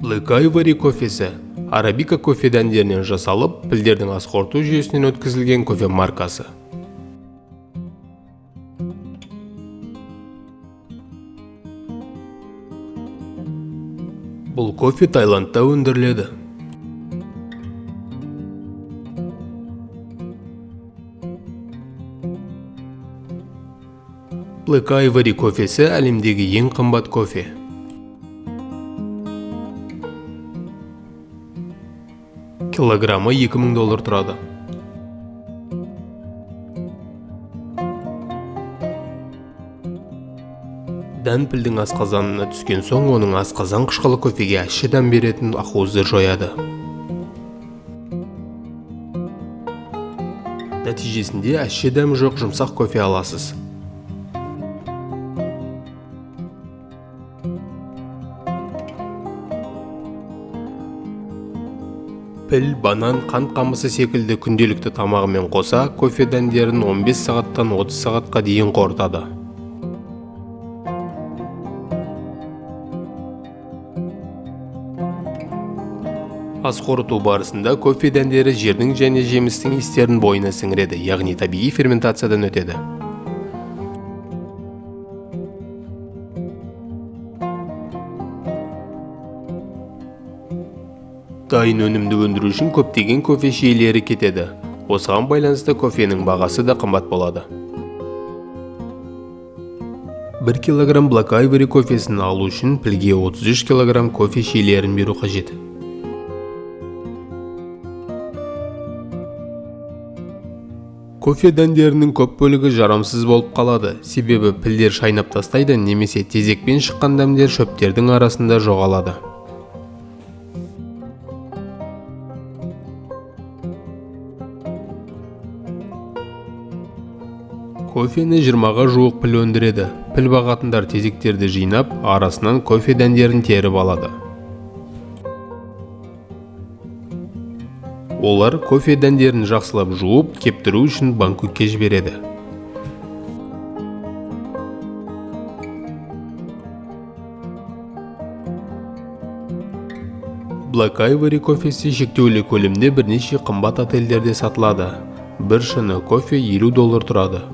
Black Ivory кофесі арабика кофе дәндерінен жасалып, пілдердің асқорту жүйесінен өткізілген кофе маркасы. Бұл кофе Таиландта өндіріледі. Black Ivory кофесі әлемдегі ең қымбат кофе. Килограммы $2000 тұрады. Дән пілдің асқазанына түскен соң, оның асқазан қышқылы кофеге ащы дәм беретін ақуызды жояды. Нәтижесінде ащы дәм жоқ жұмсақ кофе аласыз. Піл, банан, қант қамысы секілді күнделікті тамағымен қоса, кофе дәндерін 15 сағаттан 30 сағатқа дейін қорытады. Ас қорыту барысында кофе дәндері жердің және жемістің иістерін бойына сіңіреді, яғни табиғи ферментациядан өтеді. Дайын өнімді өндіру үшін көптеген кофе шиелері кетеді. Осыған байланысты кофенің бағасы да қымбат болады. 1 килограмм Black Ivory кофесін алу үшін пілге 33 килограмм кофе шиелерін беру қажет. Кофе дәндерінің көп бөлігі жарамсыз болып қалады, себебі пілдер шайнап тастайды немесе тезекпен шыққан дәмдер шөптердің арасында жоғалады. Кофені 20-ға жуық піл өндіреді. Піл бағатындар тезектерді жинап, арасынан кофе дәндерін теріп алады. Олар кофе дәндерін жақсылап жуып, кептіру үшін банкөкке жібереді. Black Ivory кофесі шектеулі көлемде бірнеше қымбат отельдерде сатылады. Бір шыны кофе $50 тұрады.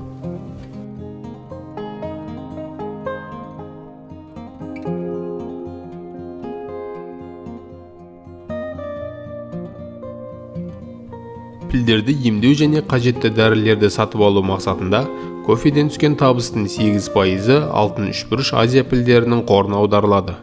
Пілдерді емдеу және қажетті дәрілерді сатып алу мақсатында кофеден түскен табыстың 8% алтын үшбұрыш Азия пілдерінің қорына аударылады.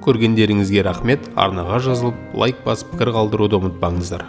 Көргендеріңізге рахмет. Арнаға жазылып, лайк басып, пікір қалдыруды ұмытпаңыздар.